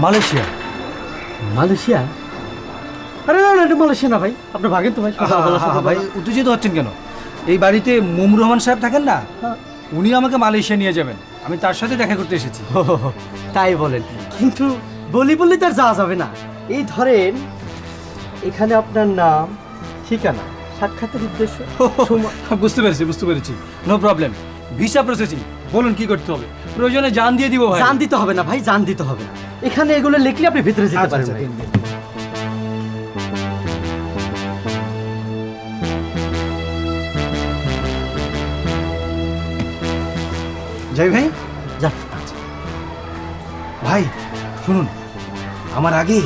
Malaysia. Malaysia? আরে না, এটা মালয়েশিয়া না ভাই, আপনি ভাগেন তো ভাই। ভাই উত্তেজিত হচ্ছেন কেন? এই বাড়িতে মুমুর রহমান সাহেব থাকেন না, উনি আমাকে মালয়েশিয়া নিয়ে যাবেন, আমি তার সাথে দেখা করতে এসেছি। তাই বলেন? কিন্তু বলি বললে তার যাওয়া যাবে না। এই ধরেন এখানে আপনার নাম, ঠিকানা, সাক্ষাতের উদ্দেশ্য। বুঝতে পেরেছি। No problem. ভিসা প্রসেসিং, বলুন কি করতে হবে? প্রয়োজনে জান দিয়ে দিব ভাই। জান দিতে হবে না ভাই, জান দিতে হবে না। এখানে এগুলো লিখলে আপনি ভিতরে যেতে পারেন। যাই ভাই, যা। ভাই শুনুন, আমার আগে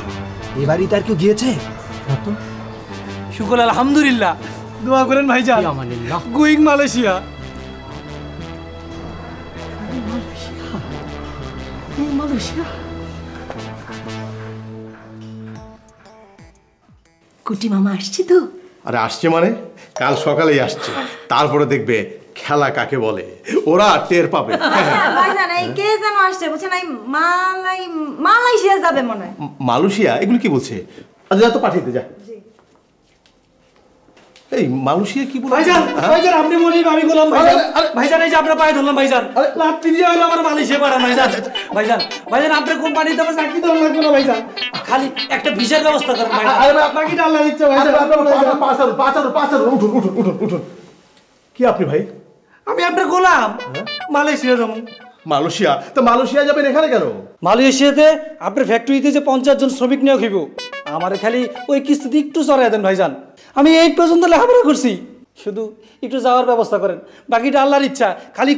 এ বাড়িতে আর কেউ গিয়েছে? শুকর আলহামদুলিল্লাহ, দোয়া করেন ভাইজান। Going Malaysia. কুটি মামা আসছে তো? আরে আসছে মানে কাল সকালেই আসছে, তারপরে দেখবে খেলা কাকে বলে ওরা টের পাবে। ভাইজান এই কে যেন আসছে বুঝছেন, এই মালয়েশিয়া যাবে মনে হয়। মালয়েশিয়া? এগুলো কি বলছে? আচ্ছা যা তো পাঠিয়ে দে, যা। এই মালয়েশিয়া কি বলে? ভাইজান আপনি বলি আমি বললাম ভাইজান। ভাইজান এই যে আপনার পায়ে ধরলাম ভাইজান, লাত্তি দিয়ে হলো আমার মালয়েশিয়া পাড়া ভাইজান। ভাইজান আপনার কোম্পানিতে আমার চাকরি দেওয়া লাগবে না ভাইজান, খালি একটা ভিসার ব্যবস্থা করেন ভাইজান। আপনাকে আল্লাহ দিচ্ছে ভাইজান। উঠুন। কি আপনি ভাই? আমি আপনার গোলাম। মালয়েশিয়া যাবো। মালয়েশিয়া? তো মালয়েশিয়া যাবেন এখানে কেন? মালয়েশিয়াতে আপনার ফ্যাক্টরিতে যে 50 জন শ্রমিক নিয়োগ হইব, আমার খালি ওই কিস্তিতে একটু চড়াই দেন ভাইজান। আমি 8 পর্যন্ত লেখাপড়া করছি, শুধু একটু যাওয়ার ব্যবস্থা করেন, বাকিটা আল্লাহর ইচ্ছা। খালি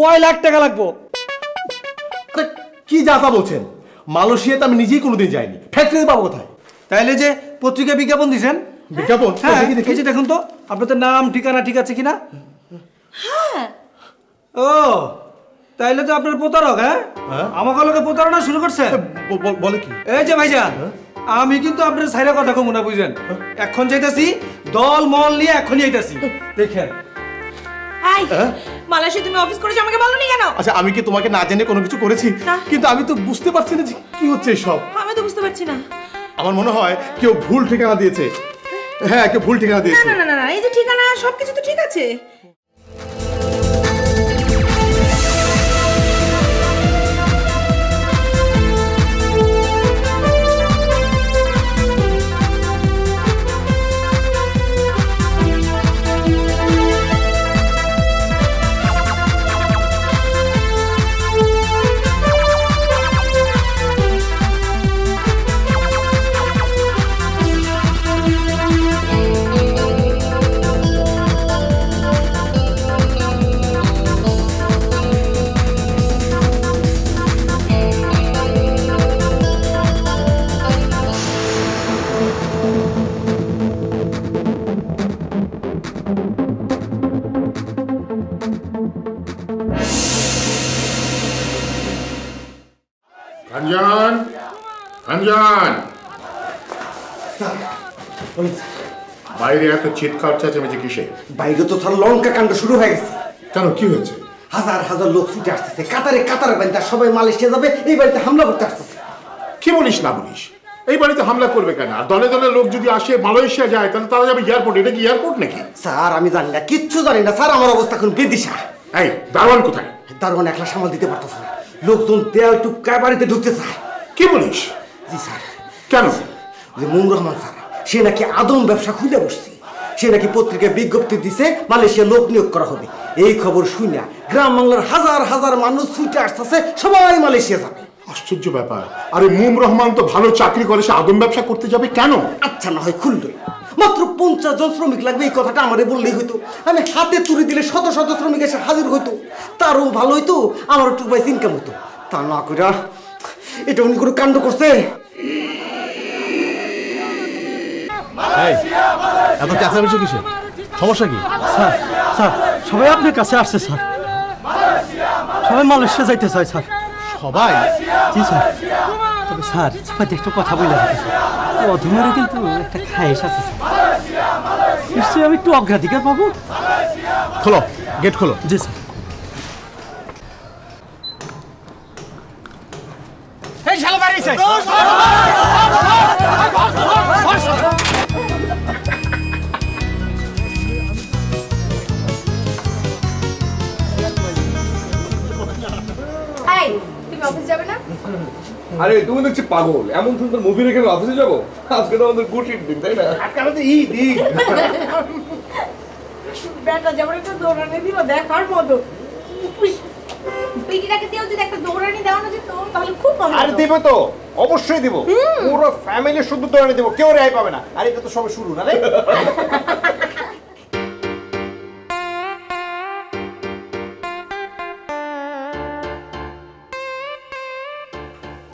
কয় লাখ টাকা লাগবো? কি যাতা বলছেন? মালয়েশিয়াতে আমি নিজেই কোনোদিন যাইনি, ফ্যাক্টরিতে পাবো কোথায়? তাইলে যে পত্রিকায় বিজ্ঞাপন দিছেন? বিজ্ঞাপন? হ্যাঁ দেখেছি, দেখুন তো আপনাদের নাম ঠিকানা ঠিক আছে কিনা। ও তাইলে তো আপনার প্রতারক। হ্যাঁ, আমাকে লোকে প্রতারণা শুরু করছে। বলে কি? এই যে ভাইজান, আমি কিন্তু আপনার সাইরা কথা কমু না, বুঝলেন? এখন যাইতাছি, দল মল নিয়ে এখনই যাইতাছি, দেখেন। মালয়েশিয়া তুমি অফিস করেছো, আমাকে বলনি কেন? আচ্ছা আমি কি তোমাকে না জেনে কোনো কিছু করেছি? কিন্তু আমি তো বুঝতে পারছি না যে কি হচ্ছে সব। আমি তো বুঝতে পারছি না। আমার মনে হয় কেউ ভুল ঠিকানা দিয়েছে। হ্যাঁ, কেউ ভুল ঠিকানা দিয়েছে। না, এই যে ঠিকানা সবকিছু তো ঠিক আছে। বাইরে এত চিৎকার চেঁচামেচি কিসে? বাইরে তো স্যার লঙ্কা কাণ্ড শুরু হয়ে গেছে। কেন, কি হয়েছে? হাজার হাজার লোক ছুটে আসতেছে, কাতারে বাড়িতে সবাই মালয়েশিয়া যাবে, এই বাড়িতে হামলা করতে আসতেছে। কি বলিস না বলিস? এই বাড়িতে হামলা করবে কেন? আর দলে দলে লোক যদি আসে মালয়েশিয়া যায়, তাহলে তারা যাবে এয়ারপোর্ট। এটা কি এয়ারপোর্ট নাকি? স্যার আমি জানি না, কিচ্ছু জানি না স্যার, আমার অবস্থা এখন বেদিশা। এই দারোয়ান কোথায়? দারোয়ান একলা সামাল দিতে পারতেছে না, লোকজন দেয়াল টুপকায় বাড়িতে ঢুকতে চায়। কি বলিস? জি স্যার। কেন? যে মুমুর রহমান স্যার, সে নাকি আদম ব্যবসা খুলে বসছে। সে নাকি পত্রিকায় বিজ্ঞপ্তি দিছে মালয়েশিয়া লোক নিয়োগ করা হবে। এই খবর শুনে গ্রাম বাংলার হাজার হাজার মানুষ ছুটে আসতেছে, সবাই মালয়েশিয়া যাবে। আশ্চর্য ব্যাপার। আরে মুমুর রহমান তো ভালো চাকরি করে, সে আদম ব্যবসা করতে যাবে কেন? আচ্ছা না হয় খুললই, মাত্র 50 জন শ্রমিক লাগবে, এই কথাটা আমারে বললেই হইতো। আমি হাতে তুলে দিলে শত শত শ্রমিক এসে হাজির হইতো, তারও ভালো হইতো, আমার একটু পয়সা ইনকাম হতো। তা না করে এটা উনি কোনো কাণ্ড করছে। এত চেঁচামেচি কিসে? সমস্যা কি? স্যার সবাই আপনার কাছে আসছে স্যার, সবাই মালয়েশিয়া যাইতে চায় স্যার। সবাই? জি স্যার। তবে স্যার সবাই একটা কথা বলে রাখি, অধমেরও কিন্তু একটা খায়েশ আছে স্যার, নিশ্চয়ই আমি একটু অগ্রাধিকার পাবো। খোলো, গেট খোলো। জি স্যার। এই শালা বাইরে আরে তুমি দেখছি পাগল, এমন সুন্দর মুভি রেখে আমি অফিসে যাবো? আজকে তো আমাদের গুটির দিন, তাই না? আজকে আমাদের ঈদ। বেটা যেমন একটা দৌড়ানি দিল দেখার মতো। পিটিটাকে দিয়েও যদি একটা দৌড়ানি দেওয়ানো যেত তাহলে খুব ভালো হতো। আরে দেবো তো, অবশ্যই দেবো। পুরো ফ্যামিলি শুধু দৌড়ানি দেবো, কেউ রেহাই পাবে না। আর এটা তো সবে শুরু না রে।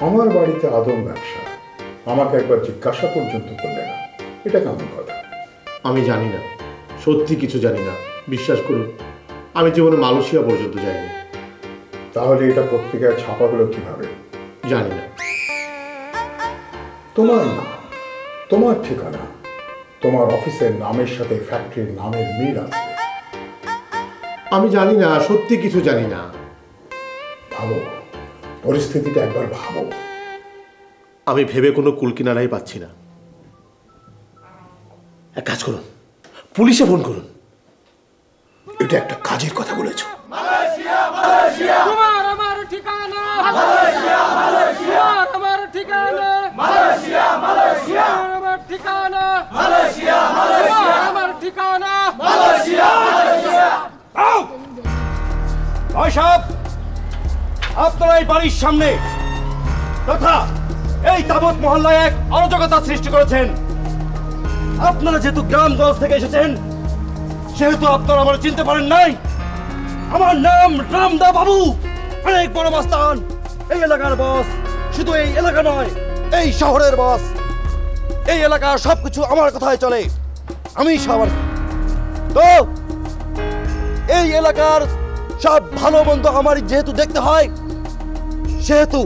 আমার বাড়িতে আদম ব্যবসা, আমাকে একবার জিজ্ঞাসা পর্যন্ত করলে না, এটা কেমন কথা? আমি জানি না, সত্যি কিছু জানি না, বিশ্বাস করুন। আমি জীবনে মালয়েশিয়া পর্যন্ত যাইনি। তাহলে এটা পত্রিকায় ছাপা হলো কিভাবে? জানি না। তোমার নাম, তোমার ঠিকানা, তোমার অফিসের নামের সাথে ফ্যাক্টরির নামের মিল আছে। আমি জানি না, সত্যি কিছু জানি না। ভাবো, পরিস্থিতিটা একবার ভাবো। আমি ভেবে কোনো কুলকিনারাই পাচ্ছি না। এক কাজ করুন, পুলিশে ফোন করুন। এটা একটা কাজের কথা বলেছো। তোমার আমার ঠিকানা মালয়েশিয়া, মালয়েশিয়া। আমার ঠিকানা মালয়েশিয়া, মালয়েশিয়া। আমার ঠিকানা মালয়েশিয়া, মালয়েশিয়া। আমার ঠিকানা মালয়েশিয়া, মালয়েশিয়া। ভাই সাহেব, আপনারা এই বাড়ির সামনে তথা এই তাবৎ মহল্লায় এক অরাজকতা সৃষ্টি করেছেন। আপনারা যেহেতু গ্রামগঞ্জ থেকে এসেছেন, সেহেতু আপনারা আমার চিনতে পারেন নাই। আমার নাম রামদা বাবু, অনেক বড় মাস্তান, এই এলাকার বস। শুধু এই এলাকা নয়, এই শহরের বস। এই এলাকার সবকিছু আমার কথায় চলে, আমি সবার। তো এই এলাকার সব ভালো মন্দ আমার যেহেতু দেখতে হয়, সেহেতু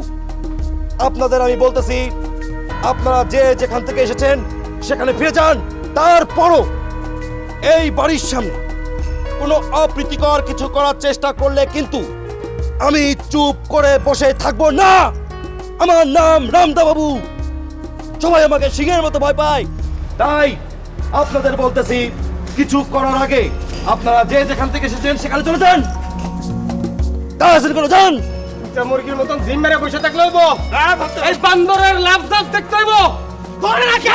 আপনাদের আমি বলতেছি, আপনারা যে যেখান থেকে এসেছেন সেখানে ফিরে যান। তারপরও এই বাড়ির সামনে কোনো অপ্রীতিকর কিছু করার চেষ্টা করলে কিন্তু আমি চুপ করে বসে থাকবো না। আমার নাম রামদা বাবু, সবাই আমাকে সিংহের মতো ভয় পায়। তাই আপনাদের বলতেছি, কিছু করার আগে আপনারা যে যেখান থেকে এসেছেন সেখানে চলে যান। তাড়াতাড়ি করে যান। মুরগির মতন জিম মেরে বসে থাকলে হইব? এই বান্দরের লাভ জাপ দেখতে হইব। করে না কে?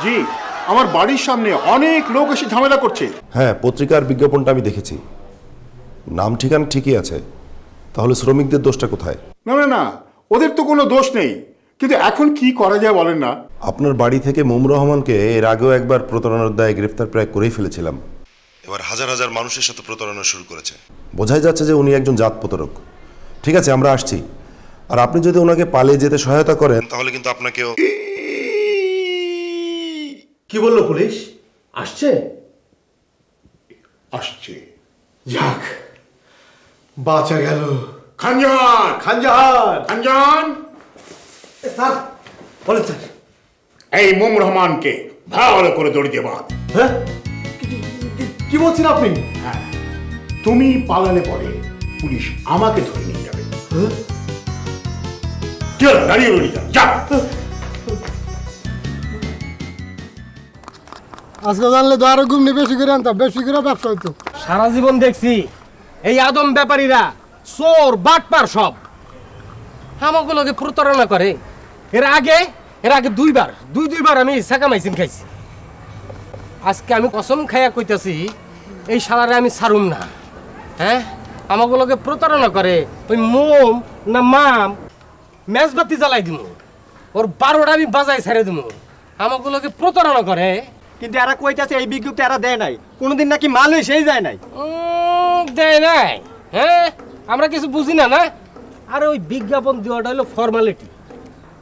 জি, আমার বাড়ির সামনে অনেক লোক এসে ঝামেলা করছে। হ্যাঁ, পত্রিকার বিজ্ঞাপনটা আমি দেখেছি। নাম ঠিকানা ঠিকই আছে, তাহলে শ্রমিকদের দোষটা কোথায়? না না না, ওদের তো কোনো দোষ নেই, কিন্তু এখন কি করা যায় বলেন না? আপনার বাড়ি থেকে মোমুর রহমানকে এর আগেও একবার প্রতারণার দায়ে গ্রেফতার প্রায় করেই ফেলেছিলাম। এবার হাজার হাজার মানুষের সাথে প্রতারণা শুরু করেছে। বোঝাই যাচ্ছে যে উনি একজন জাত প্রতারক। ঠিক আছে, আমরা আসছি। আর আপনি যদি ওনাকে পালিয়ে যেতে সহায়তা করেন তাহলে কিন্তু আপনাকেও। কি বললো পুলিশ? আসছে? আসছে। যাক, বাঁচা গেল। খানজান, খানজাহান, খানজান। স্যার বলেন স্যার। এই মোম রহমানকে ভালো করে দড়ি দিয়ে বাঁধ। হ্যাঁ, কি বলছেন আপনি? হ্যাঁ, তুমি পালালে পরে পুলিশ আমাকে ধরে নিয়ে যাবে। চল, দাঁড়িয়ে রইলি যা। আজকে জানলে তো আরো ঘুমনি বেশি করে আনতাম, বেশি করে ব্যবসা হইতো। সারা জীবন দেখছি এই আদম ব্যাপারীরা চোর বাটপার সব আমাগুলোকে প্রতারণা করে। এর আগে দুইবার আমি সাকামাইছিন খাইছি। আজকে আমি কসম খাইয়া কইতাছি, এই শালারে আমি ছাড়ুম না। হ্যাঁ, আমাগুলোকে প্রতারণা করে। ওই মোম না মাম মেজবাতি জ্বালাই দিমু, ওর 12টা আমি বাজাই ছেড়ে দিমু। আমাগুলোকে প্রতারণা করে। কিন্তু এরা কইতাছে এই বিজ্ঞপ্তি এরা দেয় নাই, কোনোদিন নাকি মালয়েশিয়াই যায় নাই। দেয় নাই? হ্যাঁ, আমরা কিছু বুঝি না না। আরে ওই বিজ্ঞাপন দেওয়াটা হলো ফর্মালিটি।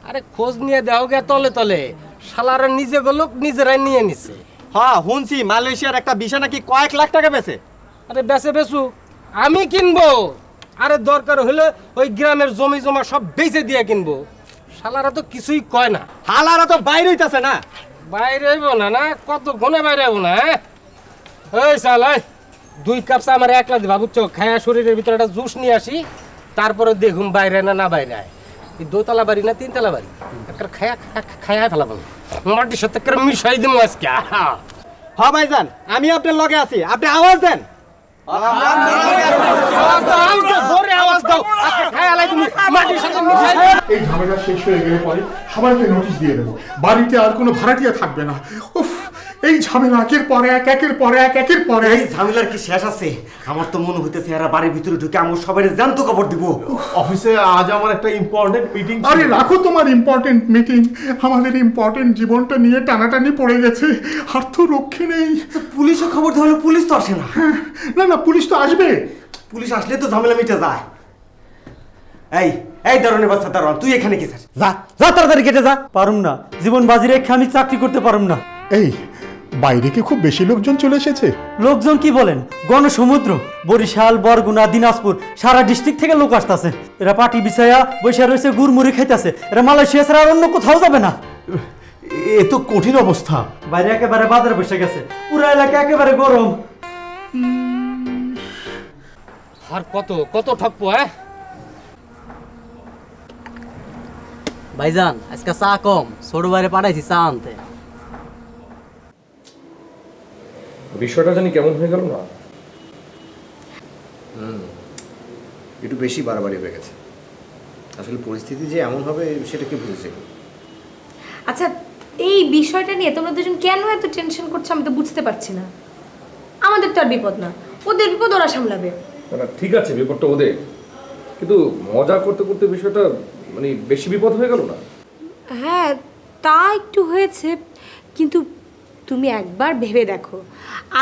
আরে খোঁজ নিয়ে দেওয়া গে তলে তলে শালারা নিজে গেল নিজেরাই নিয়ে নিছে। হ্যাঁ, শুনছি মালয়েশিয়ার একটা ভিসা নাকি কয়েক লাখ টাকা বেচে। আরে বেচু আমি কিনবো। আরে দরকার হলে ওই গ্রামের জমি জমা সব বেচে দিয়ে কিনবো। শালারা তো কিছুই কয় না। হালারা তো বাইরে হইতাছে না। বাইরে হইব না না, কত ঘনে বাইরে হইব না। এই শাল, 2 কাপ চা আমার একলা দিবা বুঝছো? খায়া শরীরের ভিতরে একটা জুস নিয়ে আসি, তারপরে দেখুন বাইরে না বাইরে। এই 2তলা বাড়ি না 3তলা বাড়ি, একটা খায়া ফেলাবো। মাটির সাথে মিশাই দিব আজকে। হ্যাঁ ভাইজান, আমি আপনার লগে আছি, আপনি আওয়াজ দেন। এই ঝামেলা শেষ হয়ে গেলে পরে সবাইকে নোটিশ দিয়ে দেবো, বাড়িতে আর কোনো ভাড়াটিয়া থাকবে না। উফ, এই ঝামেলা একের পর এক একের পর এক একের পর এক। এই ঝামেলার কি শেষ আছে? আমার তো মনে হইতেছে এরা বাড়ির ভিতরে ঢুকে আমার সবাই জ্যান্ত খবর দিব। অফিসে আজ আমার একটা ইম্পর্টেন্ট মিটিং। আরে রাখো তোমার ইম্পর্টেন্ট মিটিং, আমাদের ইম্পর্টেন্ট জীবনটা নিয়ে টানাটানি পড়ে গেছে, আর তো রক্ষে নেই। পুলিশে খবর দেওয়া হলে পুলিশ তো আসে না। না না, পুলিশ তো আসবে। পুলিশ আসলে তো ঝামেলা মিটে যায়। এই এই দারোয়ানের বাচ্চা দারোয়ান, তুই এখানে কি স্যার? যা যা তাড়াতাড়ি কেটে যা। পারুম না, জীবন বাজি রেখে আমি চাকরি করতে পারুম না। এই বাইরে কি খুব বেশি লোকজন চলে এসেছে? লোকজন কি বলেন, গণসমুদ্র, বরিশাল, বরগুনা, দিনাজপুর, সারা ডিস্ট্রিক্ট থেকে লোক আসতেছে। এরা পাটি বিছায়া বসে রয়েছে, গুড়মুড়ি খাইতেছে। এরা মালয়েশিয়া ছাড়া আর অন্য কোথাও যাবে না। এ তো কঠিন অবস্থা। বাইরে একেবারে বাজারে বসে গেছে, পুরো এলাকা একেবারে গরম। আর কত কত ঠকবো? ভাইজান আজকে চা কম, ছোট বাইরে পাঠাইছি চা আনতে। বিষয়টা জানি কেমন হয়ে গেল না। একটু বেশি বাড়াবাড়ি হয়ে গেছে। আসলে পরিস্থিতি যে এমন হবে সেটা কি বুঝেছে? আচ্ছা, এই বিষয়টা নিয়ে তোমরা দুজন কেন এত টেনশন করছো আমি তো বুঝতে পারছি না। আমাদের তো আর বিপদ না, ওদের বিপদ ওরা সামলাবে। না ঠিক আছে, বিপদটা ওদের, কিন্তু মজা করতে করতে বিষয়টা মানে বেশি বিপদ হয়ে গেল না। হ্যাঁ, তা একটু হয়েছে, কিন্তু তুমি একবার ভেবে দেখো,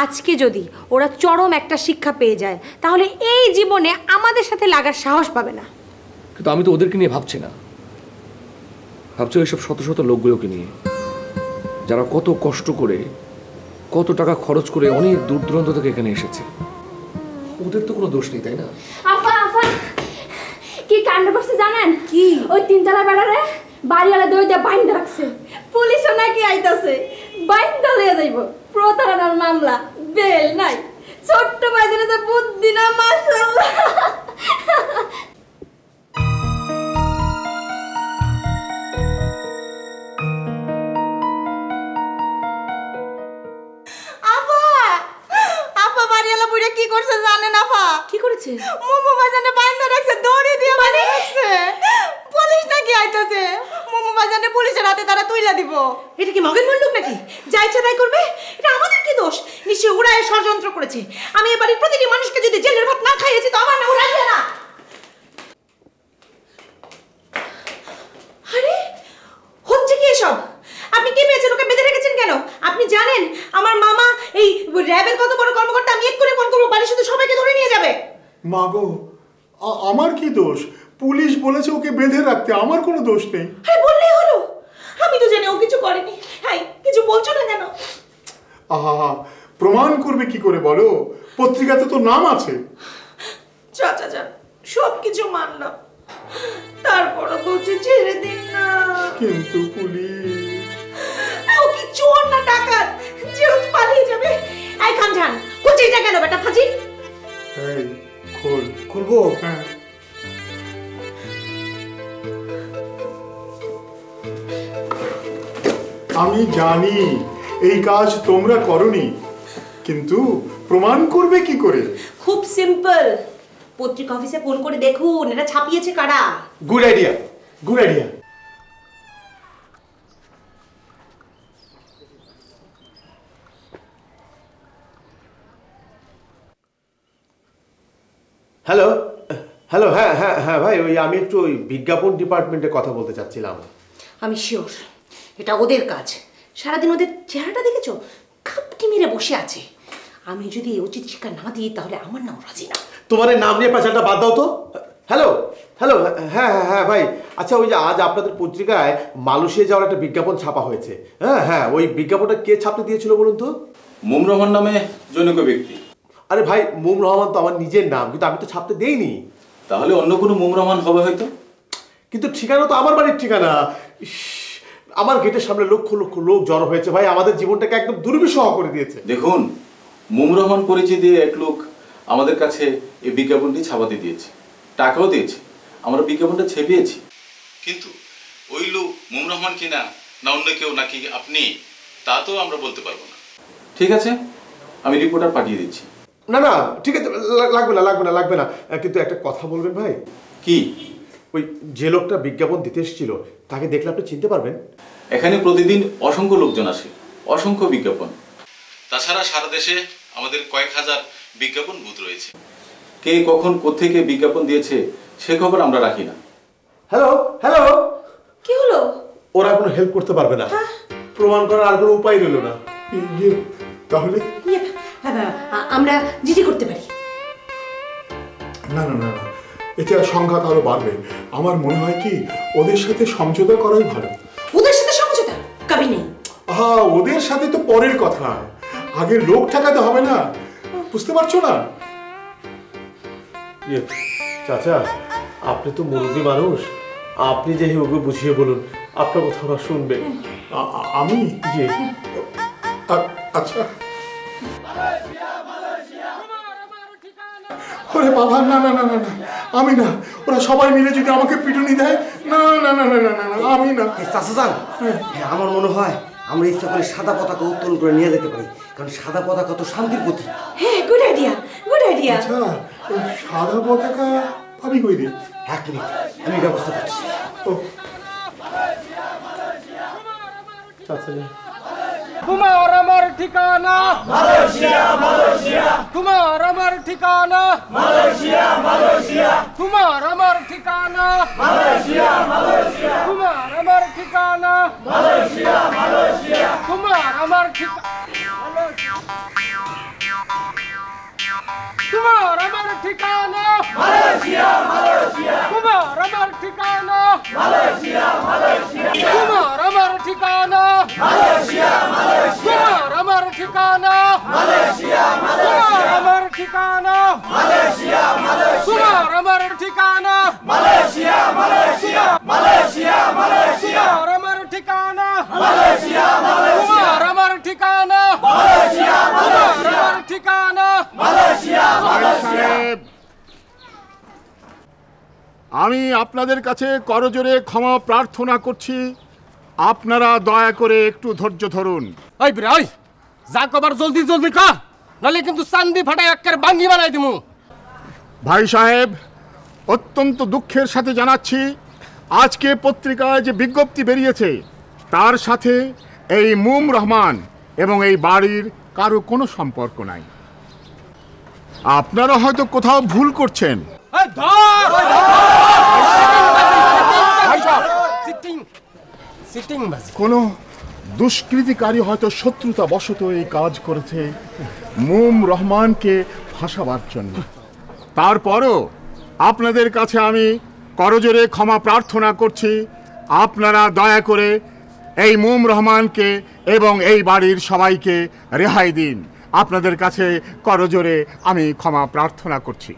আজকে যদি ওরা চরম একটা শিক্ষা পেয়ে যায় তাহলে এই জীবনে আমাদের সাথে লাগার সাহস পাবে না। কিন্তু আমি তো ওদেরকে নিয়ে ভাবছি না, ভাবছি ওইসব শত শত লোকগুলোকে নিয়ে, যারা কত কষ্ট করে, কত টাকা খরচ করে অনেক দূর দূরান্ত থেকে এখানে এসেছে। ওদের তো কোনো দোষ নেই, তাই না? আফা আফা কি কাণ্ড করছে জানেন? কি? ওই তিনতলা বেড়ারে বাড়িওয়ালা দই দিয়ে বাইন্দা রাখছে। পুলিশও নাকি আইতাছে, বাইন্দা লইয়া যাইব। প্রতারণার মামলা, বেল নাই। ছোট্ট বাজারে যে বুদ্ধি না, মাশাআল্লাহ। কি করছে জানেন আপা? কি করেছে? মোমো বাজানে বাইন্দা রাখছে, দড়ি দিয়ে বাইন্দা রাখছে। পুলিশ নাকি আইতাছে, মোমো বাজানে পুলিশের হাতে তারা তুইলা দিব। এটা কি মগের মন্ডপ নাকি? যা ইচ্ছা তাই করবে? এটা আমাদের কি দোষ? নিশ্চয়ই ওরা ষড়যন্ত্র করেছে। আমি এ বাড়ির প্রতিটি মানুষকে যদি জেলের ভাত না খাইয়েছি তো আমার না ওরা আসবে না। আরে হচ্ছে কি এসব? আপনি কি পেয়েছেন? ওকে বেঁধে রেখেছেন কেন? আপনি জানেন আমার মামা এই র্যাবের কত বড় কর্মকর্তা? আমি এক্ষুনি ফোন করবো, বাড়ি শুধু সবাইকে ধরে নিয়ে যাবে। মা গো, আমার কি দোষ? পুলিশ বলেছে ওকে বেঁধে রাখতে, আমার কোনো দোষ নেই। আরে বললেই হলো, আমি তো জানি ও কিছু করেনি। হ্যাঁ, কিছু বলছো না কেন? আহা, প্রমাণ করবে কি করে বলো? পত্রিকাতে তো নাম আছে। চাচা যান, সব কিছু মানলাম, তারপরও বলছে ছেড়ে দিন না। কিন্তু পুলিশ, ও কি চোর না ডাকাত যে ও পালিয়ে যাবে? এই খানজান, কোচিটা কেন বেটা ফাজি? এই খোল। খুলবো? হ্যাঁ। আমি জানি এই কাজ তোমরা করনি, কিন্তু প্রমাণ করবে কি করে? খুব সিম্পল, পত্রিকা অফিসে ফোন করে দেখুন এটা ছাপিয়েছে কারা। Good idea, good idea. Hello hello, হ্যাঁ হ্যাঁ হ্যাঁ ভাই, ওই আমি একটু ওই বিজ্ঞাপন ডিপার্টমেন্টে কথা বলতে চাচ্ছিলাম। আমি শিওর এটা ওদের কাজ। সারাদিন ওদের চেহারাটা দেখেছো, খাপটি মেরে বসে আছে। আমি যদি উচিত শিক্ষা না দিই তাহলে আমার নাম রাজি না। তোমার নাম নিয়ে পেছালটা বাদ দাও তো। হ্যালো হ্যালো, হ্যাঁ হ্যাঁ হ্যাঁ ভাই, আচ্ছা ওই যে আজ আপনাদের পত্রিকায় মালয়েশিয়া যাওয়ার একটা বিজ্ঞাপন ছাপা হয়েছে। হ্যাঁ হ্যাঁ, ওই বিজ্ঞাপনটা কে ছাপতে দিয়েছিল বলুন তো? মোম রহমান নামে জনৈক ব্যক্তি। আরে ভাই, মোম রহমান তো আমার নিজের নাম, কিন্তু আমি তো ছাপতে দেইনি। তাহলে অন্য কোনো মোম রহমান হবে হয়তো। কিন্তু ঠিকানা তো আমার বাড়ির ঠিকানা। আমার গেটের সামনে লক্ষ লক্ষ লোক জড়ো হয়েছে ভাই, আমাদের জীবনটাকে একদম দুর্বিষহ করে দিয়েছে। দেখুন, মোম রহমান পরিচয় দিয়ে এক লোক আমাদের কাছে এই বিজ্ঞাপনটি ছাপাতে দিয়েছে, টাকাও দিয়েছে, আমরা বিজ্ঞাপনটা ছেপিয়েছি। কিন্তু ওই লোক মোম রহমান কিনা না অন্য কেউ নাকি আপনি, তা তো আমরা বলতে পারবো না। ঠিক আছে, আমি রিপোর্টার পাঠিয়ে দিচ্ছি। না না ঠিক আছে, লাগবে না লাগবে না লাগবে না, কিন্তু একটা কথা বলবেন ভাই। কি? ওই যে লোকটা বিজ্ঞাপন দিতে এসেছিল তাকে দেখলে আপনি চিনতে পারবেন? এখানে প্রতিদিন অসংখ্য লোকজন আসে, অসংখ্য বিজ্ঞাপন। তাছাড়া সারা দেশে আমাদের কয়েক হাজার বিজ্ঞাপন বুথ রয়েছে। কে কখন কোত্থেকে বিজ্ঞাপন দিয়েছে সে খবর আমরা রাখি না। হ্যালো হ্যালো, কি হলো? ওরা কোনো হেল্প করতে পারবে না, প্রমাণ করার আর কোনো উপায় রইল না। তাহলে আমরা জিডি করতে পারি। না না না না, এতে আর সংঘাত আরো বাড়বে। আমার মনে হয় কি ওদের সাথে সমঝোতা করাই ভালো। ওদের সাথে সমঝোতা কবি নেই। হ্যাঁ, ওদের সাথে তো পরের কথা, আগে লোক ঠেকাতে হবে না, বুঝতে পারছো না? চাচা, আপনি তো মুরব্বী মানুষ, আপনি যে ওকে বুঝিয়ে বলুন, আপনার কথা ওরা শুনবে। আমি যে আচ্ছা। ওরে বাবা, না না না না না, আমি না। ওরা সবাই মিলে যদি আমাকে পিটুনি দেয়, না না না না না না, আমি না। চাচা, আমার মনে হয় আমরা ইচ্ছা করে সাদা পতাকা উত্তোলন করে নিয়ে যেতে পারি, কারণ সাদা পতাকা তো শান্তির প্রতীক। হ্যাঁ, গুড আইডিয়া, গুড আইডিয়া। আচ্ছা, ওই সাদা পতাকা পাবি কই রে? এক মিনিট, আমি ব্যবস্থা করছি। তোমার আমার ঠিকানা মালয়েশিয়া, মালয়েশিয়া। তোমার আমার ঠিকানা মালয়েশিয়া, মালয়েশিয়া। তোমার আমার ঠিকানা মালয়েশিয়া, মালয়েশিয়া। তোমার আমার ঠিকানা মালয়েশিয়া, মালয়েশিয়া। তোমার আমার ঠিকানা তোমার আমার ঠিকানা মালয়েশিয়া, মালয়েশিয়া। তোমার আমার ঠিকানা মালয়েশিয়া, মালয়েশিয়া। তোমার আমার ঠিকানা মালয়েশিয়া, মালয়েশিয়া। তোমার আমার ঠিকানা মালয়েশিয়া, মালয়েশিয়া। তোমার আমার ঠিকানা মালয়েশিয়া, মালয়েশিয়া। তোমার আমার ঠিকানা মালয়েশিয়া, মালয়েশিয়া। Malaysia, Malaysia. তোমার আমার ঠিকানা মালয়েশিয়া, মালয়েশিয়া। তোমার আমার ঠিকানা মালয়েশিয়া, মালয়েশিয়া। তোমার আমার ঠিকানা মালয়েশিয়া, মালয়েশিয়া। আমি আপনাদের কাছে করজোরে ক্ষমা প্রার্থনা করছি, আপনারা দয়া করে একটু ধৈর্য ধরুন। ওই বিরাই যা কবার জলদি জলদি কা, নালে কিন্তু চান্দি ফাটাই একের বাঙ্গি বানাই দিমু। ভাই সাহেব, অত্যন্ত দুঃখের সাথে জানাচ্ছি, আজকে পত্রিকায় যে বিজ্ঞপ্তি বেরিয়েছে তার সাথে এই মুম রহমান এবং এই বাড়ির কারো কোনো সম্পর্ক নাই। আপনারা হয়তো কোথাও ভুল করছেন। কোনো দুষ্কৃতিকারী হয়তো শত্রুতা বশত এই কাজ করেছে মুম রহমানকে ফাঁসাবার জন্য। তারপরও আপনাদের কাছে আমি করজোরে ক্ষমা প্রার্থনা করছি, আপনারা দয়া করে এই মুম রহমানকে এবং এই বাড়ির সবাইকে রেহাই দিন। আপনাদের কাছে করজোরে আমি ক্ষমা প্রার্থনা করছি।